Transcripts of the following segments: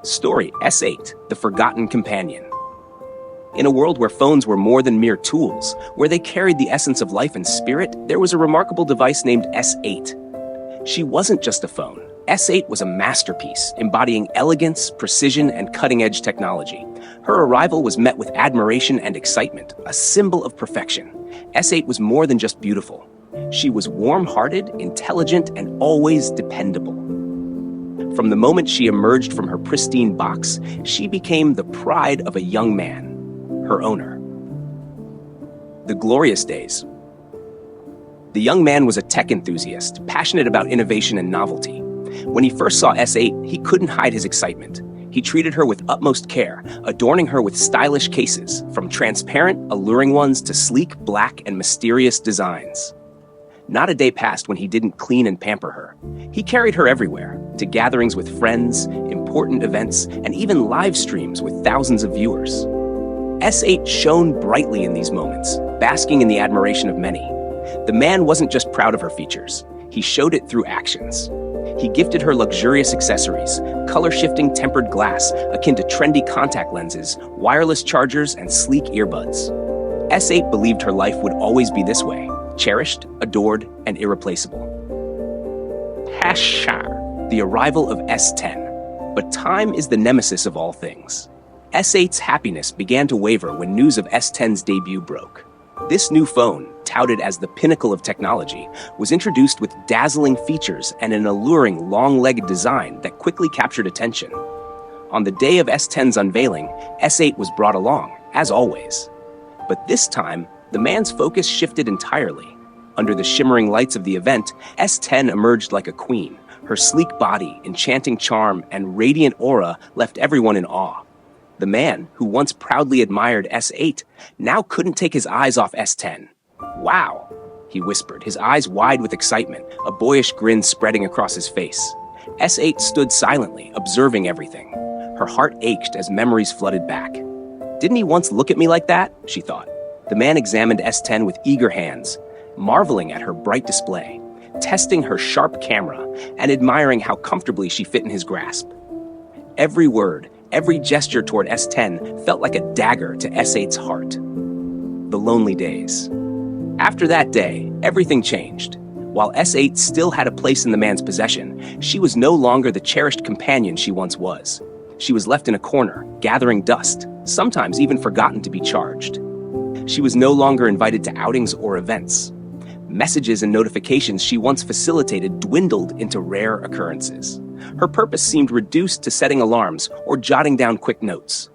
Story S8, The Forgotten Companion. In a world where phones were more than mere tools, where they carried the essence of life and spirit, there was a remarkable device named S8. She wasn't just a phone. S8 was a masterpiece, embodying elegance, precision, and cutting-edge technology. Her arrival was met with admiration and excitement, a symbol of perfection. S8 was more than just beautiful. She was warm-hearted, intelligent, and always dependable. From the moment she emerged from her pristine box, she became the pride of a young man, her owner. The glorious days. The young man was a tech enthusiast, passionate about innovation and novelty. When he first saw S8, he couldn't hide his excitement. He treated her with utmost care, adorning her with stylish cases, from transparent, alluring ones to sleek, black, and mysterious designs. Not a day passed when he didn't clean and pamper her. He carried her everywhere, to gatherings with friends, important events, and even live streams with thousands of viewers. S8 shone brightly in these moments, basking in the admiration of many. The man wasn't just proud of her features. He showed it through actions. He gifted her luxurious accessories, color-shifting tempered glass akin to trendy contact lenses, wireless chargers, and sleek earbuds. S8 believed her life would always be this way, cherished, adored, and irreplaceable. The arrival of S10. But time is the nemesis of all things. S8's happiness began to waver when news of S10's debut broke. This new phone, touted as the pinnacle of technology, was introduced with dazzling features and an alluring long-legged design that quickly captured attention. On the day of S10's unveiling, S8 was brought along, as always. But this time, the man's focus shifted entirely. Under the shimmering lights of the event, S10 emerged like a queen. Her sleek body, enchanting charm, and radiant aura left everyone in awe. The man, who once proudly admired S8, now couldn't take his eyes off S10. "Wow," he whispered, his eyes wide with excitement, a boyish grin spreading across his face. S8 stood silently, observing everything. Her heart ached as memories flooded back. "Didn't he once look at me like that?" she thought. The man examined S10 with eager hands, marveling at her bright display, testing her sharp camera, and admiring how comfortably she fit in his grasp. Every word, every gesture toward S10 felt like a dagger to S8's heart. The lonely days. After that day, everything changed. While S8 still had a place in the man's possession, she was no longer the cherished companion she once was. She was left in a corner, gathering dust, sometimes even forgotten to be charged. She was no longer invited to outings or events. Messages and notifications she once facilitated dwindled into rare occurrences. Her purpose seemed reduced to setting alarms or jotting down quick notes.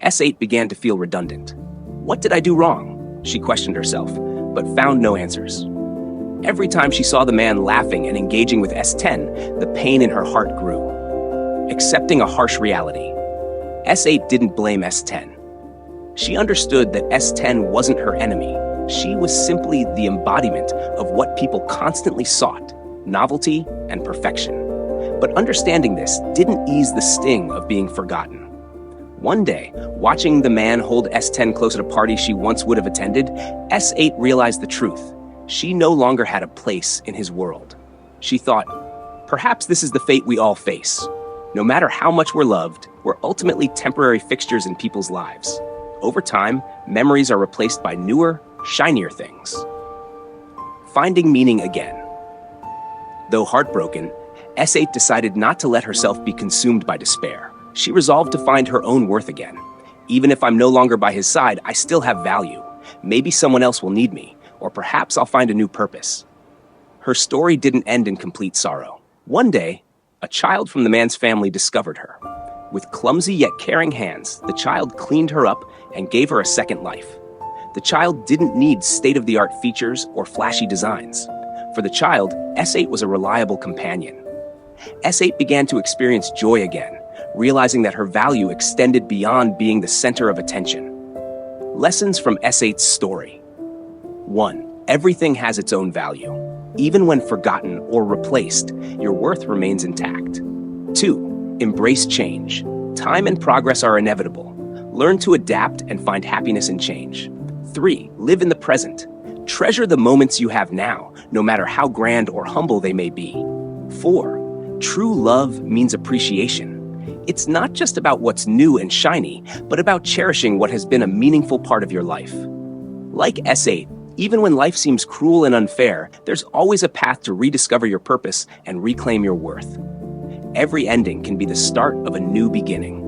S8 began to feel redundant. What did I do wrong? She questioned herself, but found no answers. Every time she saw the man laughing and engaging with S10, the pain in her heart grew. Accepting a harsh reality, S8 didn't blame S10. She understood that S10 wasn't her enemy. She was simply the embodiment of what people constantly sought, novelty and perfection. But understanding this didn't ease the sting of being forgotten. One day, watching the man hold S10 close at a party she once would have attended, S8 realized the truth. She no longer had a place in his world. She thought, perhaps this is the fate we all face. No matter how much we're loved, we're ultimately temporary fixtures in people's lives. Over time, memories are replaced by newer, shinier things. Finding meaning again. Though heartbroken, S8 decided not to let herself be consumed by despair. She resolved to find her own worth again. Even if I'm no longer by his side, I still have value. Maybe someone else will need me, or perhaps I'll find a new purpose. Her story didn't end in complete sorrow. One day, a child from the man's family discovered her. With clumsy yet caring hands, the child cleaned her up and gave her a second life. The child didn't need state-of-the-art features or flashy designs. For the child, S8 was a reliable companion. S8 began to experience joy again, realizing that her value extended beyond being the center of attention. Lessons from S8's story. 1. Everything has its own value. Even when forgotten or replaced, your worth remains intact. 2. Embrace change. Time and progress are inevitable. Learn to adapt and find happiness in change. 3. Live in the present. Treasure the moments you have now, no matter how grand or humble they may be. 4. True love means appreciation. It's not just about what's new and shiny, but about cherishing what has been a meaningful part of your life. Like S8, even when life seems cruel and unfair, there's always a path to rediscover your purpose and reclaim your worth. Every ending can be the start of a new beginning.